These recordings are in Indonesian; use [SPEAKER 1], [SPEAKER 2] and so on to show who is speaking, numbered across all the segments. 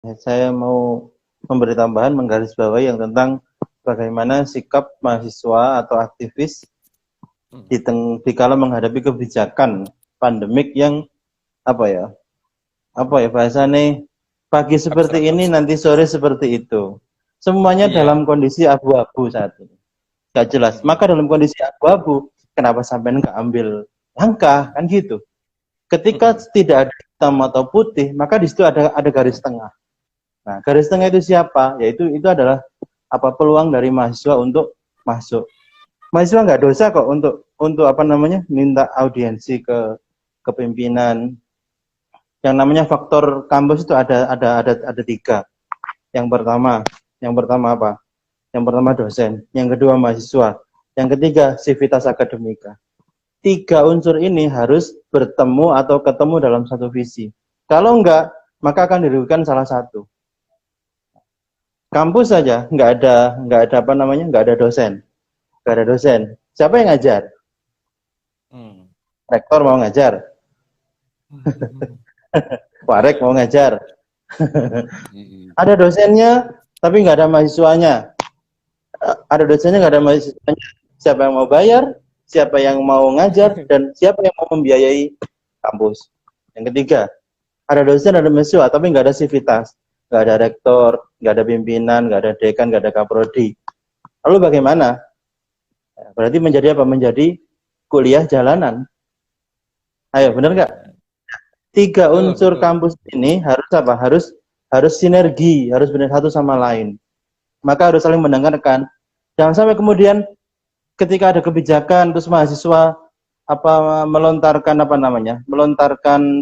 [SPEAKER 1] Saya mau memberi tambahan menggarisbawahi yang tentang bagaimana sikap mahasiswa atau aktivis di kala menghadapi kebijakan pandemik yang apa ya bahasanya pagi seperti ini
[SPEAKER 2] Abstrak-abstrak.
[SPEAKER 1] nanti sore seperti itu, semuanya
[SPEAKER 2] Iya.
[SPEAKER 1] dalam kondisi abu-abu saat ini, gak jelas.
[SPEAKER 2] Mm-mm.
[SPEAKER 1] Maka dalam kondisi abu-abu kenapa sampai nggak ambil langkah kan gitu. Ketika
[SPEAKER 2] Mm-mm.
[SPEAKER 1] tidak ada hitam atau putih, maka di situ ada garis tengah. Nah, garis tengah itu siapa? Yaitu itu adalah peluang dari mahasiswa untuk masuk. Mahasiswa nggak dosa kok untuk minta audiensi ke pimpinan. Yang namanya faktor kampus itu ada tiga. Yang pertama apa? Yang pertama dosen, yang kedua mahasiswa, yang ketiga sivitas akademika. Tiga unsur ini harus bertemu atau ketemu dalam satu visi. Kalau enggak, maka akan dirugikan salah satu. Kampus saja nggak ada dosen, nggak ada dosen. Siapa yang ngajar?
[SPEAKER 2] Mm.
[SPEAKER 1] Rektor mau ngajar, warek mau ngajar.
[SPEAKER 2] Mm-mm.
[SPEAKER 1] Ada dosennya, tapi nggak ada mahasiswanya. Ada dosennya, nggak ada mahasiswanya. Siapa yang mau bayar? Siapa yang mau ngajar? Dan siapa yang mau membiayai kampus? Yang ketiga, ada dosen, ada mahasiswa, tapi nggak ada sivitas. Nggak ada rektor, nggak ada pimpinan, nggak ada dekan, nggak ada kaprodi. Lalu bagaimana? Berarti menjadi apa? Menjadi kuliah jalanan. Ayo, benar nggak? Tiga
[SPEAKER 2] Betul,
[SPEAKER 1] unsur
[SPEAKER 2] betul.
[SPEAKER 1] kampus ini harus apa? Harus sinergi, harus benar satu sama lain. Maka harus saling mendengarkan. Jangan sampai kemudian ketika ada kebijakan terus mahasiswa melontarkan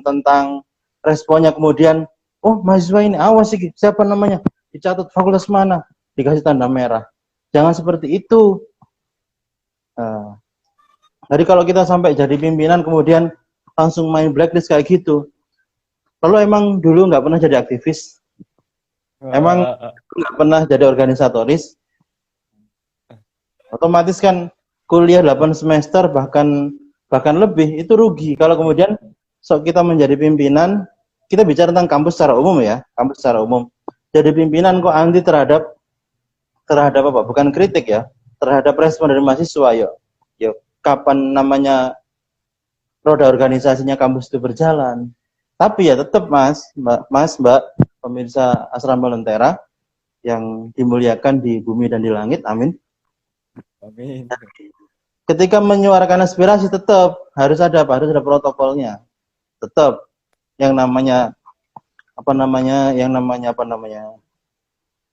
[SPEAKER 1] tentang responnya, kemudian mahasiswa ini awas sih siapa namanya, dicatat fakultas mana, dikasih tanda merah. Jangan seperti itu. Jadi kalau kita sampai jadi pimpinan kemudian langsung main blacklist kayak gitu, lalu emang dulu nggak pernah jadi aktivis, emang
[SPEAKER 2] Wah,
[SPEAKER 1] nggak pernah jadi organisatoris, otomatis kan kuliah 8 semester bahkan lebih itu rugi. Kalau kemudian kita menjadi pimpinan, kita bicara tentang kampus secara umum ya, kampus secara umum. Jadi pimpinan kok anti terhadap apa? Bukan kritik ya, terhadap respon dari mahasiswa. Yuk, kapan namanya roda organisasinya kampus itu berjalan. Tapi ya tetap Mbak, pemirsa Asrama Lentera yang dimuliakan di bumi dan di langit, amin.
[SPEAKER 2] amin.
[SPEAKER 1] Ketika menyuarakan aspirasi tetap harus ada apa? Harus ada protokolnya. Tetap yang namanya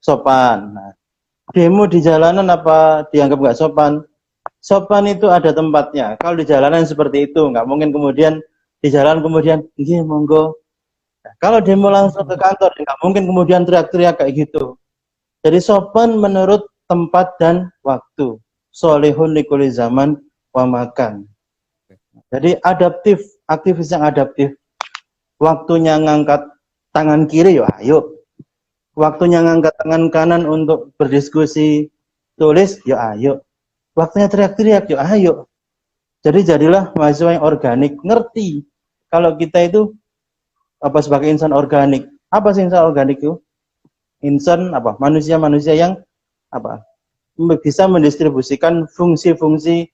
[SPEAKER 1] sopan. Nah, demo di jalanan apa dianggap nggak sopan? Sopan itu ada tempatnya. Kalau di jalanan seperti itu, nggak mungkin kemudian di jalan kemudian, iya monggo. Nah, kalau demo langsung ke kantor, nggak mungkin kemudian teriak-teriak kayak gitu. Jadi sopan menurut tempat dan waktu. Solihun likuli zaman wa makan. Jadi adaptif, aktivis yang adaptif. Waktunya ngangkat tangan kiri, ya ayo. Waktunya ngangkat tangan kanan untuk berdiskusi, tulis, ya ayo. Waktunya teriak-teriak, ya ayo. Jadi jadilah mahasiswa yang organik, ngerti. Kalau kita itu sebagai insan organik. Apa sih insan organik itu? Insan manusia-manusia yang apa? Bisa mendistribusikan fungsi-fungsi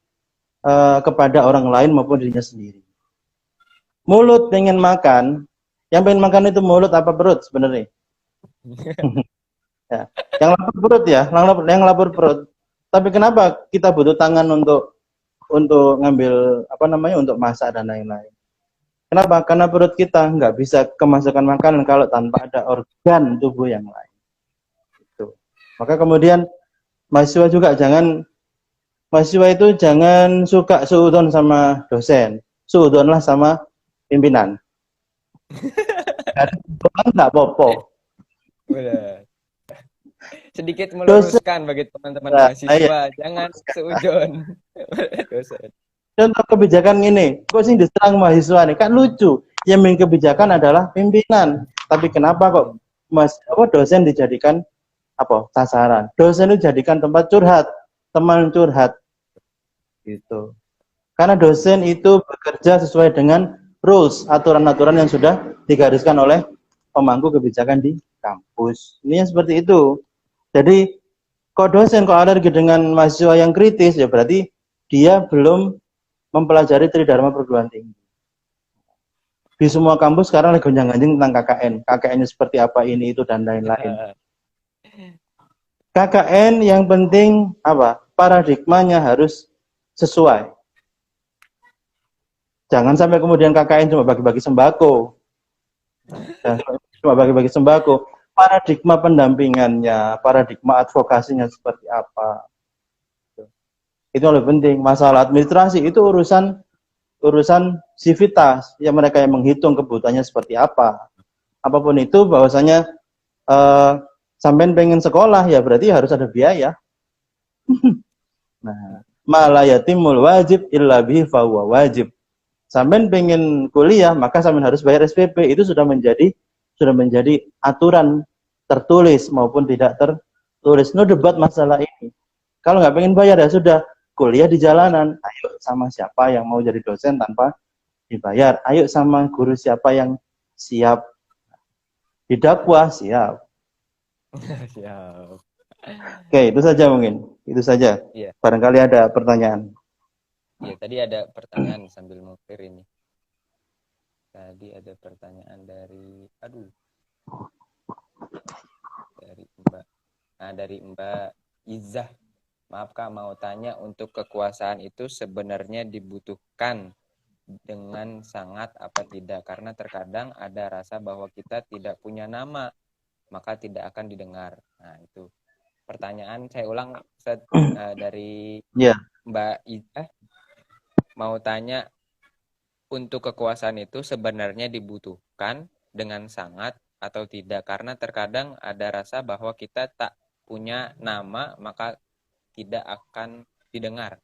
[SPEAKER 1] kepada orang lain maupun dirinya sendiri. Mulut pengen makan, yang pengen makan itu mulut apa perut sebenarnya? Ya. Yang lapar perut ya, yang lapar perut. Tapi kenapa kita butuh tangan untuk ngambil untuk masak dan lain-lain? Kenapa? Karena perut kita nggak bisa kemasukan makanan kalau tanpa ada organ tubuh yang lain. Itu. Maka kemudian mahasiswa itu jangan suka suudon sama dosen, suudonlah sama pimpinan. Karena nggak popo.
[SPEAKER 2] Benar. Sedikit
[SPEAKER 1] Dosen,
[SPEAKER 2] meluruskan bagi teman-teman
[SPEAKER 1] nah, ya,
[SPEAKER 2] mahasiswa, jangan seudon. Dosen.
[SPEAKER 1] contoh kebijakan ini, kok sih diserang mahasiswa nih? Kan lucu. Yang main kebijakan adalah pimpinan. Tapi kenapa kok dosen dijadikan sasaran? Dosen itu dijadikan tempat curhat, teman curhat, gitu. Karena dosen itu bekerja sesuai dengan rules, aturan-aturan yang sudah digariskan oleh pemangku kebijakan di kampus. Ini yang seperti itu. Jadi kok dosen kok alergi dengan mahasiswa yang kritis, ya berarti dia belum mempelajari Tridharma perguruan tinggi. Di semua kampus sekarang lagi gonjang-ganjing tentang KKN. KKN-nya seperti apa ini, itu, dan lain-lain. KKN yang penting apa? Paradigmanya harus sesuai. Jangan sampai kemudian KKN cuma bagi-bagi sembako. Cuma bagi-bagi sembako. Paradigma pendampingannya, paradigma advokasinya seperti apa. Itu lebih penting. Masalah administrasi itu urusan sivitas, ya mereka yang menghitung kebutuhannya seperti apa. Apapun itu, bahwasanya sampean pengen sekolah, ya berarti harus ada biaya. Nah, ma la yatimul wajib illa bihi fahuwa wajib. Sampean pengen kuliah, maka sampean harus bayar SPP. Itu sudah menjadi aturan tertulis maupun tidak tertulis. No debat masalah ini. Kalau nggak pengen bayar, ya sudah, kuliah di jalanan. Ayo sama siapa yang mau jadi dosen tanpa dibayar. Ayo sama guru siapa yang siap didakwah, siap.
[SPEAKER 2] Siap.
[SPEAKER 1] Oke, itu saja mungkin. Itu saja.
[SPEAKER 2] Iya.
[SPEAKER 1] Barangkali ada pertanyaan.
[SPEAKER 2] Iya, tadi ada pertanyaan sambil mukir ini. Tadi ada pertanyaan dari Mbak. Nah, dari Mbak Izzah. Maaf Kak, mau tanya, untuk kekuasaan itu sebenarnya dibutuhkan dengan sangat apa tidak? Karena terkadang ada rasa bahwa kita tidak punya nama, maka tidak akan didengar. Nah, itu pertanyaan saya ulang dari Mbak Izzah. Mau tanya, untuk kekuasaan itu sebenarnya dibutuhkan dengan sangat atau tidak? Karena terkadang ada rasa bahwa kita tak punya nama, maka tidak akan didengar.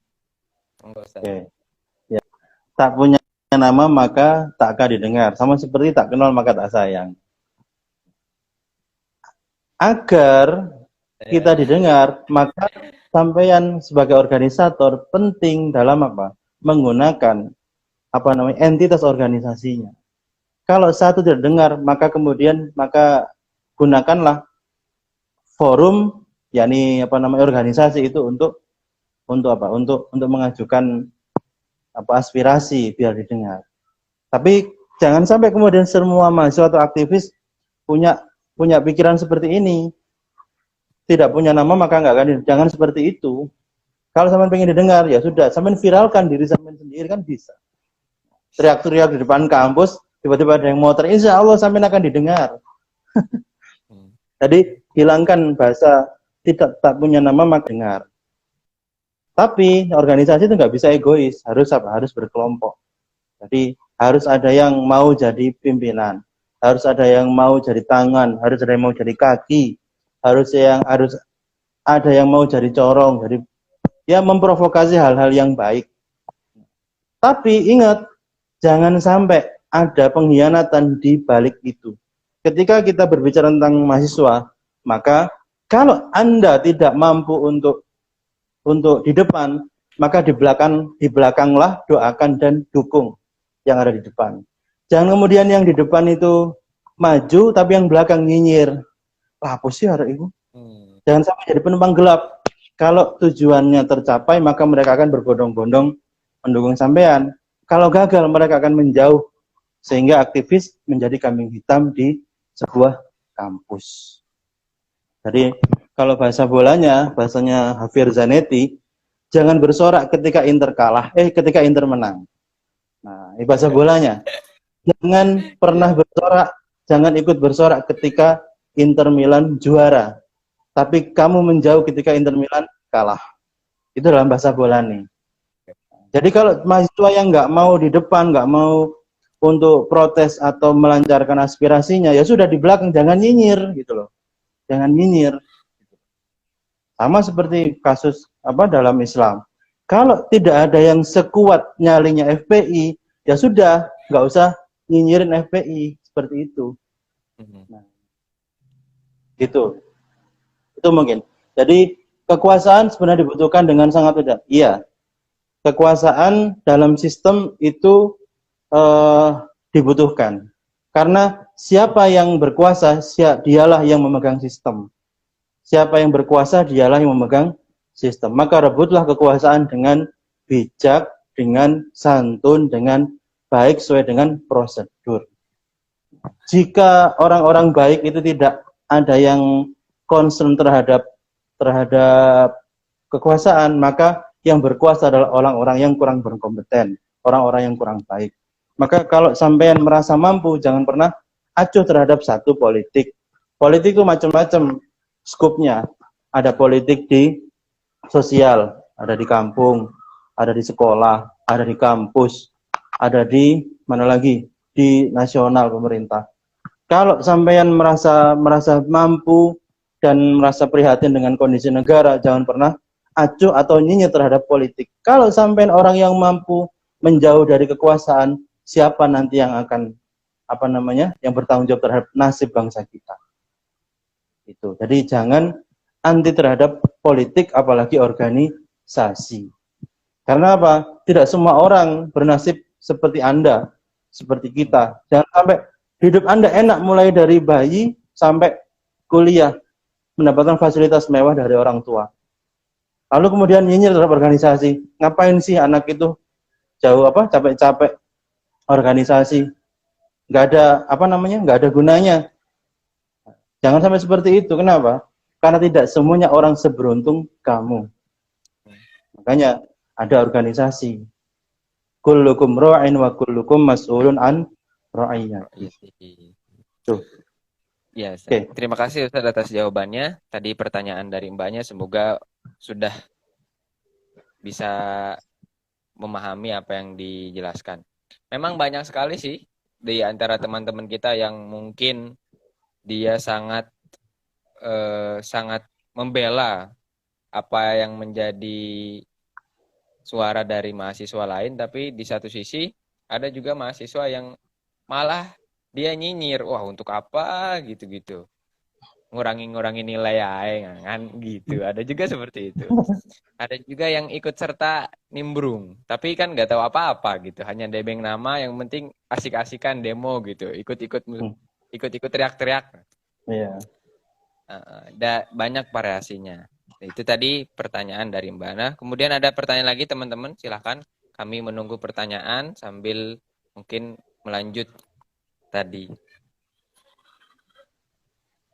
[SPEAKER 1] Oke. Ya. Tak punya nama maka tak akan didengar. Sama seperti tak kenal maka tak sayang. Agar kita didengar, maka sampean sebagai organisator penting dalam apa? Menggunakan entitas organisasinya. Kalau satu tidak dengar, maka gunakanlah forum, yakni organisasi itu untuk mengajukan aspirasi biar didengar. Tapi jangan sampai kemudian semua mahasiswa atau aktivis punya pikiran seperti ini. Tidak punya nama maka nggak akan. Jangan seperti itu. Kalau sampean pengen didengar, ya sudah, sampean viralkan diri sampean sendiri, kan bisa. Teriak-teriak di depan kampus, tiba-tiba ada yang motor, insya Allah sampean akan didengar. Jadi hilangkan bahasa tak punya nama maka dengar. Tapi organisasi itu nggak bisa egois, harus berkelompok. Jadi harus ada yang mau jadi pimpinan, harus ada yang mau jadi tangan, harus ada yang mau jadi kaki, harus ada yang mau jadi corong, jadi ya memprovokasi hal-hal yang baik. Tapi ingat, jangan sampai ada pengkhianatan di balik itu. Ketika kita berbicara tentang mahasiswa, maka kalau Anda tidak mampu untuk di depan, maka di belakanglah doakan dan dukung yang ada di depan. Jangan kemudian yang di depan itu maju, tapi yang belakang nyinyir. Apa sih hari itu? Jangan sampai jadi penumpang gelap. Kalau tujuannya tercapai, maka mereka akan berbondong-bondong mendukung sampean. Kalau gagal, mereka akan menjauh. Sehingga aktivis menjadi kambing hitam di sebuah kampus. Jadi, kalau bahasanya Hafir Zanetti, jangan bersorak ketika Inter kalah, ketika Inter menang. Nah, ini bahasa bolanya. Jangan pernah bersorak, jangan ikut bersorak ketika Inter Milan juara. Tapi kamu menjauh ketika Inter Milan kalah. Itu dalam bahasa bola nih. Jadi kalau mahasiswa yang nggak mau di depan, nggak mau untuk protes atau melancarkan aspirasinya, ya sudah di belakang, jangan nyinyir gitu loh. Jangan nyinyir. Sama seperti kasus dalam Islam. Kalau tidak ada yang sekuat nyalinya FPI, ya sudah, nggak usah nyinyirin FPI seperti itu. Nah, gitu. Itu mungkin. Jadi kekuasaan sebenarnya dibutuhkan dengan sangat tidak. Iya. Kekuasaan dalam sistem itu dibutuhkan. Karena siapa yang berkuasa, dialah yang memegang sistem. Siapa yang berkuasa, dialah yang memegang sistem. Maka rebutlah kekuasaan dengan bijak, dengan santun, dengan baik sesuai dengan prosedur. Jika orang-orang baik itu tidak ada yang concern terhadap kekuasaan, maka yang berkuasa adalah orang-orang yang kurang berkompeten, orang-orang yang kurang baik. Maka kalau sampean merasa mampu, jangan pernah acuh terhadap satu politik. Politik itu macam-macam skupnya. Ada politik di sosial, ada di kampung, ada di sekolah, ada di kampus, ada di mana lagi? Di nasional pemerintah. Kalau sampean merasa mampu dan merasa prihatin dengan kondisi negara, jangan pernah acuh atau nyinyir terhadap politik. Kalau sampean orang yang mampu menjauh dari kekuasaan, siapa nanti yang akan yang bertanggung jawab terhadap nasib bangsa kita? Itu. Jadi jangan anti terhadap politik, apalagi organisasi. Karena apa? Tidak semua orang bernasib seperti Anda, seperti kita. Jangan sampai hidup Anda enak mulai dari bayi sampai kuliah, mendapatkan fasilitas mewah dari orang tua. Lalu kemudian nyinyir terhadap organisasi. Ngapain sih anak itu capek-capek organisasi? Nggak ada gunanya. Jangan sampai seperti itu. Kenapa? Karena tidak semuanya orang seberuntung kamu. Makanya ada organisasi. Kullukum ra'in wa kullukum mas'ulun an ra'iyati. Tuh.
[SPEAKER 2] Ya, okay. Terima kasih Ustaz atas jawabannya. Tadi pertanyaan dari Mbaknya semoga sudah bisa memahami apa yang dijelaskan. Memang banyak sekali sih di antara teman-teman kita yang mungkin dia sangat membela apa yang menjadi suara dari mahasiswa lain, tapi di satu sisi ada juga mahasiswa yang malah dia nyinyir, wah untuk apa gitu-gitu, ngurangi nilai aja kan gitu. Ada juga seperti itu. Ada juga yang ikut serta nimbrung, tapi kan nggak tahu apa-apa gitu, hanya nebeng nama, yang penting asik-asikan demo gitu, ikut teriak-teriak.
[SPEAKER 1] Iya.
[SPEAKER 2] Ada banyak variasinya. Itu tadi pertanyaan dari Mbak Ana. Kemudian ada pertanyaan lagi teman-teman, silahkan. Kami menunggu pertanyaan sambil mungkin melanjut tadi.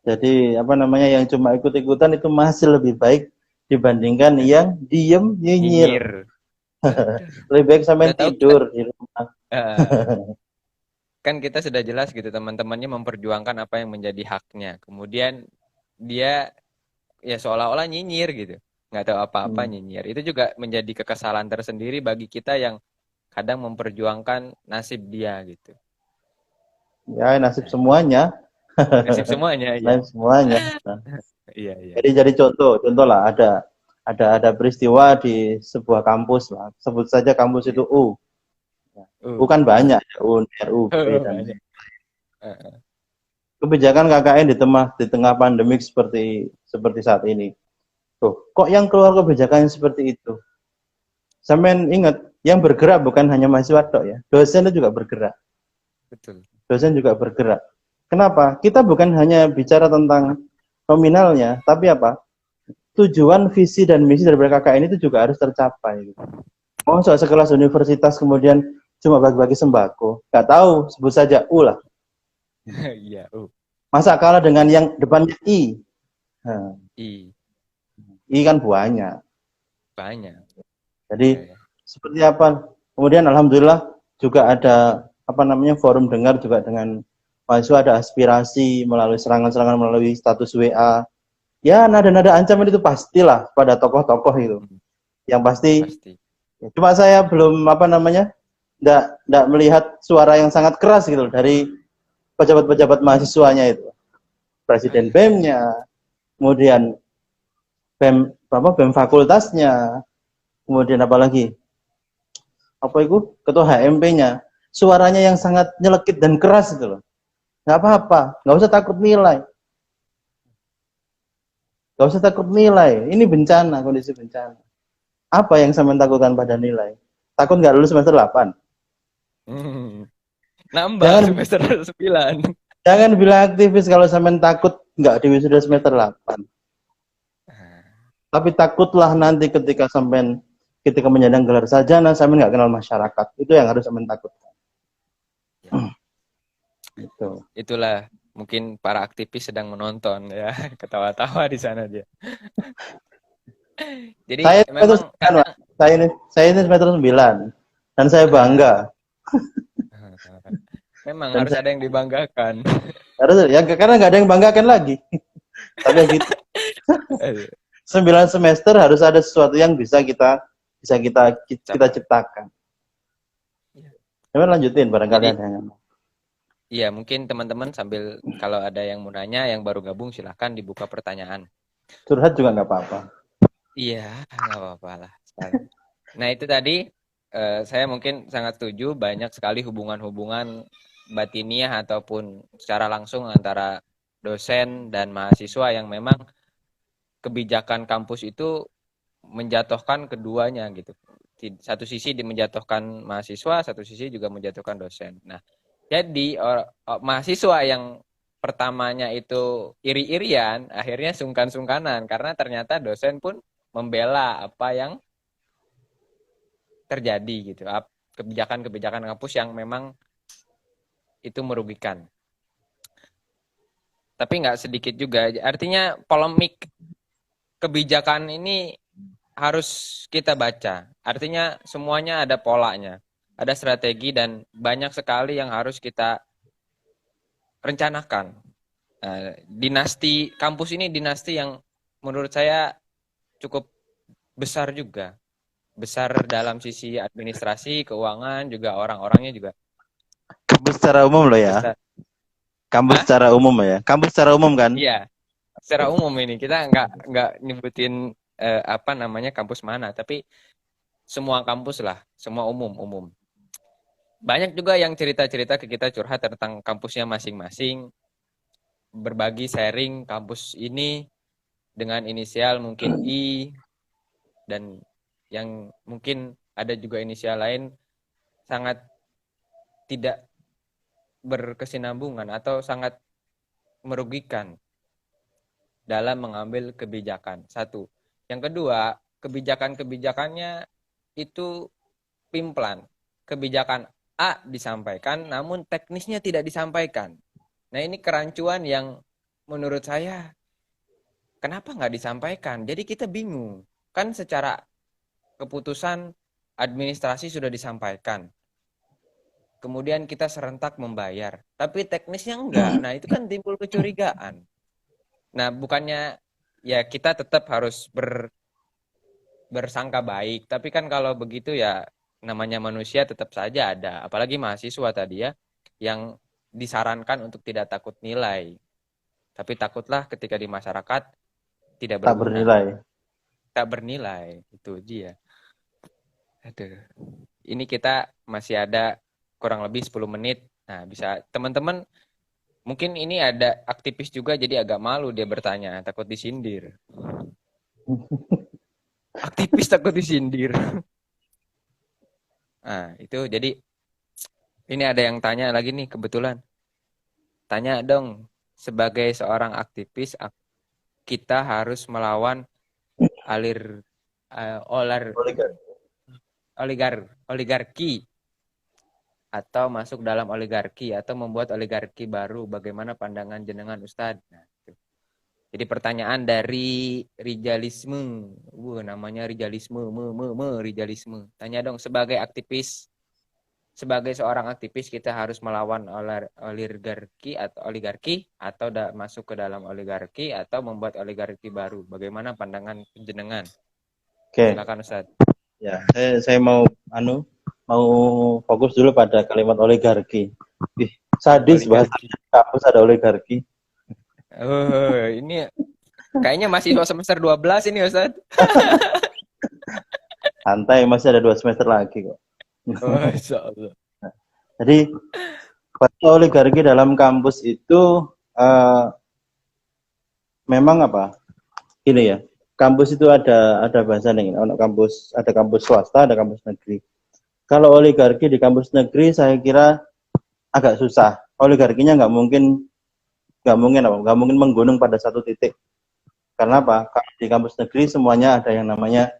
[SPEAKER 1] Jadi yang cuma ikut-ikutan itu masih lebih baik dibandingkan yang diem nyinyir. Lebih baik sampai tidur di rumah.
[SPEAKER 2] Kan kita sudah jelas gitu, teman-temannya memperjuangkan apa yang menjadi haknya. Kemudian dia ya seolah-olah nyinyir gitu, nggak tahu apa-apa nyinyir. Itu juga menjadi kekesalan tersendiri bagi kita yang kadang memperjuangkan nasib dia gitu.
[SPEAKER 1] Ya, nasib semuanya.
[SPEAKER 2] Nasib semuanya, ya.
[SPEAKER 1] Nasib semuanya.
[SPEAKER 2] Iya, iya.
[SPEAKER 1] Jadi contoh lah, ada peristiwa di sebuah kampus lah. Sebut saja kampus itu U. Bukan banyak, U, RU, dan kebijakan KKN di tengah pandemik seperti saat ini. Tuh, kok yang keluar kebijakan seperti itu? Sampean ingat, yang bergerak bukan hanya mahasiswa tok ya, dosen itu juga bergerak.
[SPEAKER 2] Betul.
[SPEAKER 1] Dosen juga bergerak. Kenapa? Kita bukan hanya bicara tentang nominalnya, tapi apa? Tujuan, visi, dan misi dari KKN itu juga harus tercapai. Mau sekelas universitas kemudian cuma bagi-bagi sembako, nggak tahu, sebut saja U lah.
[SPEAKER 2] Iya, U.
[SPEAKER 1] Masa kalah dengan yang depannya I? I kan banyak. Jadi seperti apa? Kemudian alhamdulillah juga ada forum dengar juga dengan mahasiswa, ada aspirasi melalui serangan-serangan melalui status WA. Ya, nada-nada ancaman itu pastilah pada tokoh-tokoh itu. Yang pasti. Cuma saya belum enggak melihat suara yang sangat keras gitu dari pejabat-pejabat mahasiswanya itu. Presiden BEM-nya, kemudian BEM fakultasnya, kemudian apa lagi? Ketua HMP-nya. Suaranya yang sangat nyelekit dan keras gitu loh. Nggak apa-apa, nggak usah takut nilai. Nggak usah takut nilai. Ini bencana, kondisi bencana. Apa yang saya takutkan pada nilai? Takut nggak lulus semester 8?
[SPEAKER 2] Nambah jangan, semester 9.
[SPEAKER 1] Jangan bilang aktivis kalau sampean takut nggak di wisuda semester 8. Tapi takutlah nanti ketika menyandang gelar sarjana sampean nggak kenal masyarakat. Itu yang harus sampean takutkan. Itu.
[SPEAKER 2] Itulah mungkin para aktivis sedang menonton ya, ketawa-tawa di sana dia. Jadi
[SPEAKER 1] Saya
[SPEAKER 2] memang kadang
[SPEAKER 1] saya ini semester 9 dan saya bangga.
[SPEAKER 2] memang
[SPEAKER 1] Dan
[SPEAKER 2] harus ada yang dibanggakan.
[SPEAKER 1] harus ya karena nggak ada yang banggakan lagi. Tapi yang gitu 9 semester harus ada sesuatu yang bisa kita ciptakan. Coba lanjutin barangkali ada yang
[SPEAKER 2] iya, mungkin teman-teman sambil kalau ada yang mau nanya, yang baru gabung silahkan dibuka pertanyaan.
[SPEAKER 1] curhat juga nggak apa-apa.
[SPEAKER 2] Iya, nggak apa-apa lah. Nah itu tadi saya mungkin sangat setuju, banyak sekali hubungan-hubungan batiniah ataupun secara langsung antara dosen dan mahasiswa yang memang kebijakan kampus itu menjatuhkan keduanya gitu. Satu sisi menjatuhkan mahasiswa, satu sisi juga menjatuhkan dosen. Nah, jadi mahasiswa yang pertamanya itu iri-irian, akhirnya sungkan-sungkanan karena ternyata dosen pun membela apa yang terjadi gitu. Kebijakan-kebijakan kampus yang memang itu merugikan. Tapi nggak sedikit juga. Artinya polemik kebijakan ini harus kita baca. Artinya semuanya ada polanya, ada strategi dan banyak sekali yang harus kita rencanakan. Dinasti kampus ini dinasti yang menurut saya cukup besar juga. Besar dalam sisi administrasi, keuangan, juga orang-orangnya juga.
[SPEAKER 1] Kampus secara umum loh ya.
[SPEAKER 2] Besar.
[SPEAKER 1] Kampus secara umum ya. Kampus secara umum kan?
[SPEAKER 2] Iya. Secara umum ini kita nggak nyebutin apa namanya kampus mana, tapi semua kampus lah, semua umum. Banyak juga yang cerita-cerita ke kita curhat tentang kampusnya masing-masing, berbagi sharing kampus ini dengan inisial mungkin I dan yang mungkin ada juga inisial lain sangat tidak berkesinambungan atau sangat merugikan dalam mengambil kebijakan. Satu. Yang kedua, kebijakan-kebijakannya itu pimplan. Kebijakan A disampaikan, namun teknisnya tidak disampaikan. Nah ini kerancuan yang menurut saya, kenapa nggak disampaikan? Jadi kita bingung. Kan secara keputusan administrasi sudah disampaikan. Kemudian kita serentak membayar. Tapi teknisnya enggak. Nah itu kan timbul kecurigaan. Nah, bukannya ya kita tetap harus bersangka baik, tapi kan kalau begitu ya namanya manusia tetap saja ada, apalagi mahasiswa tadi ya, yang disarankan untuk tidak takut nilai. Tapi takutlah ketika di masyarakat tidak berguna. Tak bernilai, itu dia. Aduh. Ini kita masih ada kurang lebih 10 menit. Nah, bisa teman-teman mungkin ini ada aktivis juga jadi agak malu dia bertanya, takut disindir. Aktivis takut disindir. Nah, itu jadi ini ada yang tanya lagi nih kebetulan. Tanya dong, sebagai seorang aktivis kita harus melawan oligarki atau masuk dalam oligarki atau membuat oligarki baru, bagaimana pandangan jenengan Ustadz? Nah, itu. Jadi pertanyaan dari Rijalisme, namanya Rijalisme, Rijalisme. Tanya dong, sebagai aktivis, sebagai seorang aktivis kita harus melawan oligarki atau masuk ke dalam oligarki atau membuat oligarki baru. Bagaimana pandangan jenengan?
[SPEAKER 1] Oke.
[SPEAKER 2] Silakan Ustadz.
[SPEAKER 1] Ya, saya mau fokus dulu pada kalimat oligarki. Sadis bahasa kampus ada oligarki.
[SPEAKER 2] Ini kayaknya masih semester 12 ini Ustaz.
[SPEAKER 1] Santai, masih ada 2 semester lagi kok.
[SPEAKER 2] Oh, insyaallah.
[SPEAKER 1] Jadi oligarki dalam kampus itu memang apa? Ini ya. Kampus itu ada bahasa nih, ada kampus swasta, ada kampus negeri. Kalau oligarki di kampus negeri saya kira agak susah. Oligarkinya nggak mungkin nggak mungkin apa, nggak mungkin menggunung pada satu titik. Karena apa? Kalau di kampus negeri semuanya ada yang namanya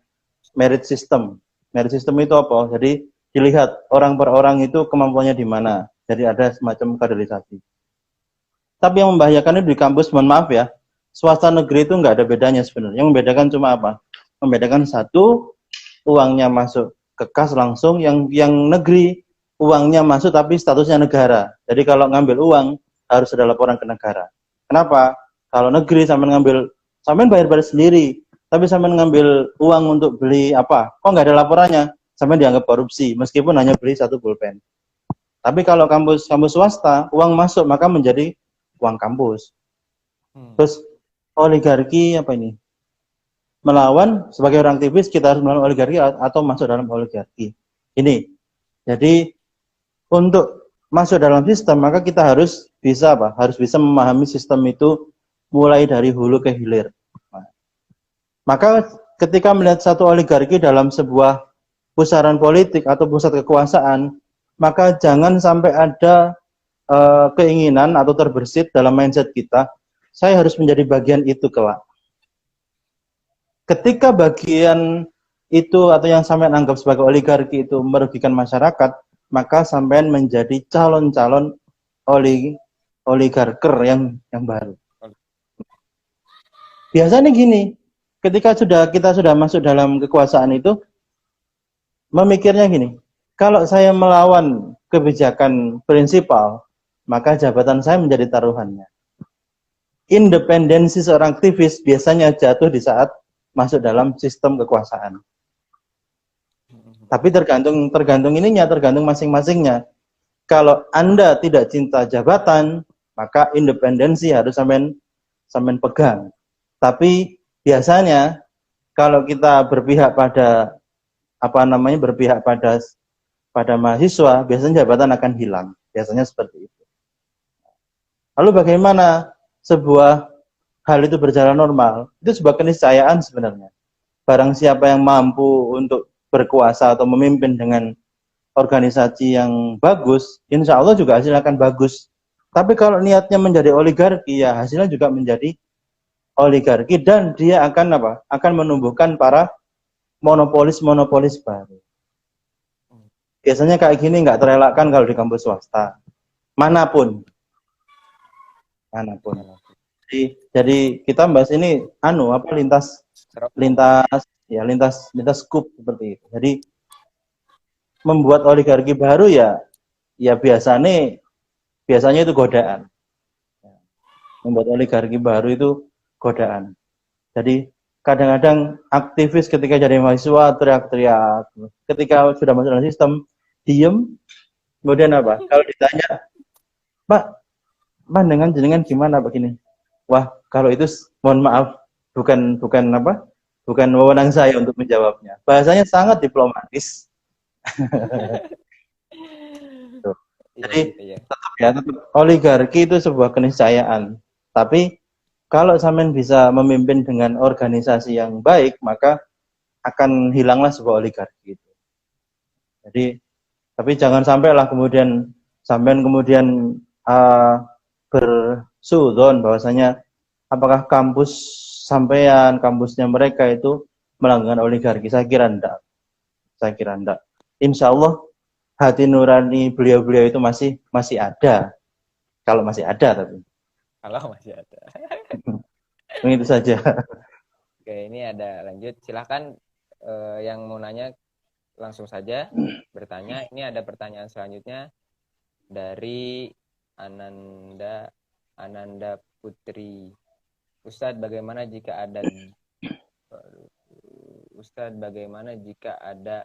[SPEAKER 1] merit system. Merit system itu apa? Jadi dilihat orang per orang itu kemampuannya di mana. Jadi ada semacam kaderisasi. Tapi yang membahayakan itu di kampus, mohon maaf ya, swasta negeri itu nggak ada bedanya sebenarnya. Yang membedakan cuma apa? Membedakan satu, uangnya masuk ke kas langsung, yang negeri uangnya masuk tapi statusnya negara. Jadi kalau ngambil uang harus ada laporan ke negara. Kenapa? Kalau negeri sampai bayar sendiri, tapi sampai ngambil uang untuk beli apa? Kok nggak ada laporannya? Sampai dianggap korupsi, meskipun hanya beli satu pulpen. Tapi kalau kampus swasta, uang masuk maka menjadi uang kampus. Terus oligarki apa ini? Melawan, sebagai orang aktivis kita harus melawan oligarki atau masuk dalam oligarki. Ini. Jadi untuk masuk dalam sistem maka kita harus bisa apa? Harus bisa memahami sistem itu mulai dari hulu ke hilir. Maka ketika melihat satu oligarki dalam sebuah pusaran politik atau pusat kekuasaan, maka jangan sampai ada keinginan atau terbersit dalam mindset kita, saya harus menjadi bagian itu kelak. Ketika bagian itu atau yang sampean anggap sebagai oligarki itu merugikan masyarakat, maka sampean menjadi calon-calon oligarker yang baru. Biasanya gini, ketika kita sudah masuk dalam kekuasaan itu, memikirnya gini, kalau saya melawan kebijakan prinsipal, maka jabatan saya menjadi taruhannya. Independensi seorang aktivis biasanya jatuh di saat masuk dalam sistem kekuasaan. Tapi tergantung masing-masingnya. Kalau Anda tidak cinta jabatan, maka independensi harus sampean pegang. Tapi biasanya kalau kita berpihak pada pada mahasiswa, biasanya jabatan akan hilang. Biasanya seperti itu. Lalu bagaimana sebuah hal itu berjalan normal? Itu sebuah keniscayaan sebenarnya. Barang siapa yang mampu untuk berkuasa atau memimpin dengan organisasi yang bagus, insya Allah juga hasilnya akan bagus. Tapi kalau niatnya menjadi oligarki, ya hasilnya juga menjadi oligarki, dan dia akan menumbuhkan para monopolis baru. Biasanya kayak gini nggak terelakkan kalau di kampus swasta, manapun. Jadi kita bahas ini lintas skup seperti itu. Jadi membuat oligarki baru ya biasanya itu godaan. Membuat oligarki baru itu godaan. Jadi kadang-kadang aktivis ketika jadi mahasiswa teriak-teriak, ketika sudah masuk dalam sistem diem, kemudian apa? Kalau ditanya, Pak, dengan gimana begini? Wah, kalau itu mohon maaf, bukan wewenang saya untuk menjawabnya. Bahasanya sangat diplomatis. Jadi tetap oligarki itu sebuah keniscayaan. Tapi kalau sampean bisa memimpin dengan organisasi yang baik, maka akan hilanglah sebuah oligarki itu. Jadi, tapi jangan sampailah kemudian sampean bersudon bahwasanya apakah kampus sampean, kampusnya mereka itu melanggar oligarki. Saya kira enggak. Insya Allah hati nurani beliau-beliau itu masih ada. Kalau masih ada tapi.
[SPEAKER 2] Kalau masih ada.
[SPEAKER 1] Begitu saja.
[SPEAKER 2] Oke, ini ada lanjut. Silahkan yang mau nanya langsung saja bertanya. Ini ada pertanyaan selanjutnya dari Ananda Putri. Ustadz, bagaimana jika ada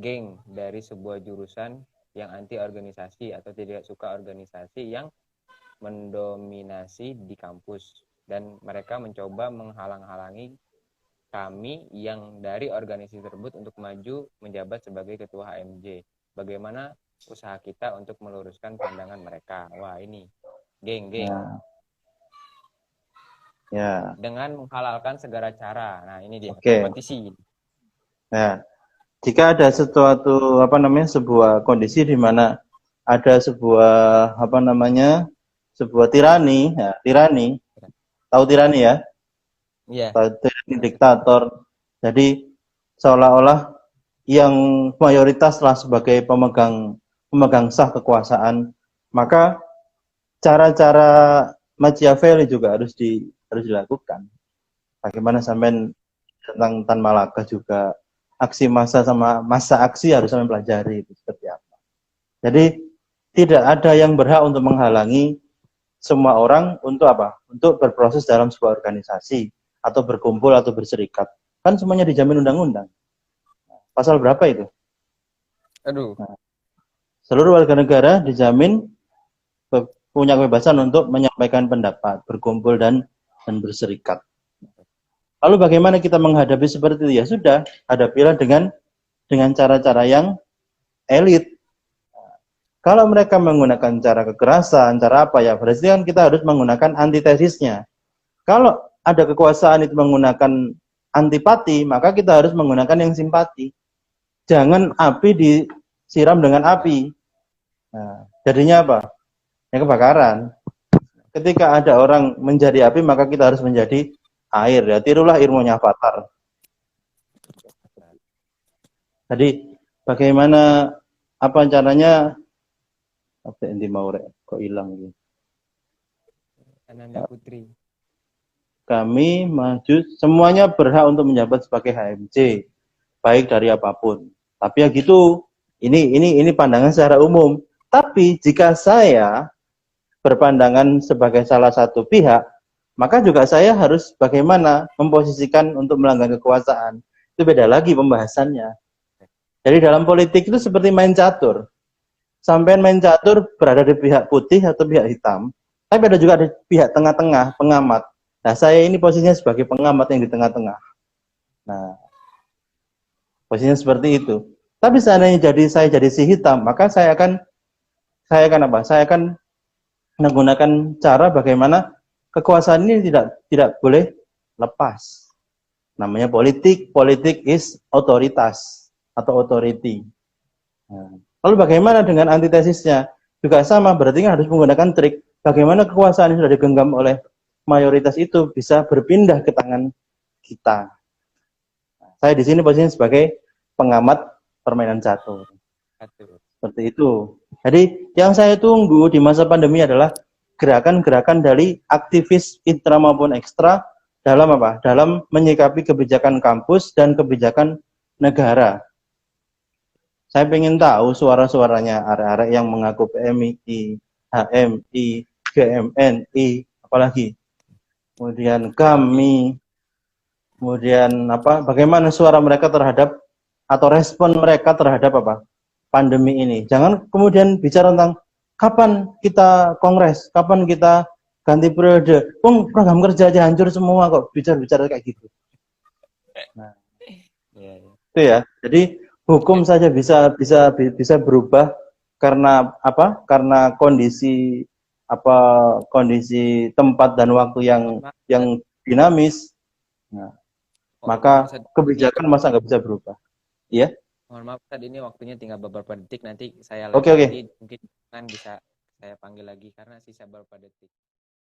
[SPEAKER 2] geng dari sebuah jurusan yang anti organisasi atau tidak suka organisasi yang mendominasi di kampus, dan mereka mencoba menghalang-halangi kami yang dari organisasi tersebut untuk maju menjabat sebagai ketua HMJ. Bagaimana usaha kita untuk meluruskan pandangan mereka? Wah, ini geng. Ya. Dengan menghalalkan segala cara. Nah, ini dia kompetisi.
[SPEAKER 1] Ya. Jika ada sebuah kondisi di mana ada sebuah sebuah tirani, ya, tirani, tahu tirani ya,
[SPEAKER 2] Iya.
[SPEAKER 1] tahu tirani diktator. Jadi seolah-olah yang mayoritas telah sebagai pemegang sah kekuasaan, maka cara-cara Machiavelli juga harus dilakukan. Bagaimana sampai tentang Tan Malaka juga aksi massa sama masa aksi harus sampai pelajari itu seperti apa. Jadi tidak ada yang berhak untuk menghalangi semua orang untuk apa? Untuk berproses dalam sebuah organisasi atau berkumpul atau berserikat. Kan semuanya dijamin undang-undang. Pasal berapa itu?
[SPEAKER 2] Aduh.
[SPEAKER 1] Nah, seluruh warga negara dijamin punya kebebasan untuk menyampaikan pendapat, berkumpul dan berserikat. Lalu bagaimana kita menghadapi seperti itu? Ya sudah, hadapilah dengan cara-cara yang elit. Kalau mereka menggunakan cara kekerasan, cara apa ya? Berarti kan kita harus menggunakan antitesisnya. Kalau ada kekuasaan itu menggunakan antipati, maka kita harus menggunakan yang simpati. Jangan api disiram dengan api. Nah, jadinya apa? Ya kebakaran. Ketika ada orang menjadi api, maka kita harus menjadi air. Ya, tirulah ilmunya Avatar. Jadi bagaimana apa caranya? Apa yang mau kok hilang gitu.
[SPEAKER 2] Ananda Putri.
[SPEAKER 1] Kami maju, semuanya berhak untuk menjabat sebagai HMC, baik dari apapun. Tapi ya gitu, ini pandangan secara umum. Tapi jika saya berpandangan sebagai salah satu pihak, maka juga saya harus bagaimana memposisikan untuk melanggar kekuasaan. Itu beda lagi pembahasannya. Jadi dalam politik itu seperti main catur. Sampai main catur berada di pihak putih atau pihak hitam, tapi ada juga di pihak tengah-tengah, pengamat. Nah, saya ini posisinya sebagai pengamat yang di tengah-tengah. Nah, posisinya seperti itu. Tapi seandainya saya jadi si hitam, maka saya akan apa? Saya akan menggunakan cara bagaimana kekuasaan ini tidak boleh lepas. Namanya politik is otoritas atau authority. Nah, lalu bagaimana dengan antitesisnya? Juga sama, berarti kan harus menggunakan trik. Bagaimana kekuasaan yang sudah digenggam oleh mayoritas itu bisa berpindah ke tangan kita. Nah, saya di sini posisinya sebagai pengamat permainan catur. Seperti itu. Jadi yang saya tunggu di masa pandemi adalah gerakan-gerakan dari aktivis intra maupun ekstra dalam apa? Dalam menyikapi kebijakan kampus dan kebijakan negara. Saya ingin tahu suara-suaranya arek-arek yang mengaku PMI, HMI, GMNI, apalagi. Kemudian kami, kemudian apa? Bagaimana suara mereka terhadap atau respon mereka terhadap apa? Pandemi ini. Jangan kemudian bicara tentang kapan kita kongres, kapan kita ganti periode. Program kerja aja hancur semua kok bicara-bicara kayak gitu. Nah, itu ya. Jadi hukum saja bisa berubah karena apa? Karena kondisi tempat dan waktu yang dinamis. Nah, maka kebijakan masa nggak bisa berubah. Iya?
[SPEAKER 2] Mohon maaf, tadi ini waktunya tinggal beberapa detik. Nanti saya
[SPEAKER 1] Oke.
[SPEAKER 2] lagi mungkin kan bisa saya panggil lagi karena sisa beberapa detik.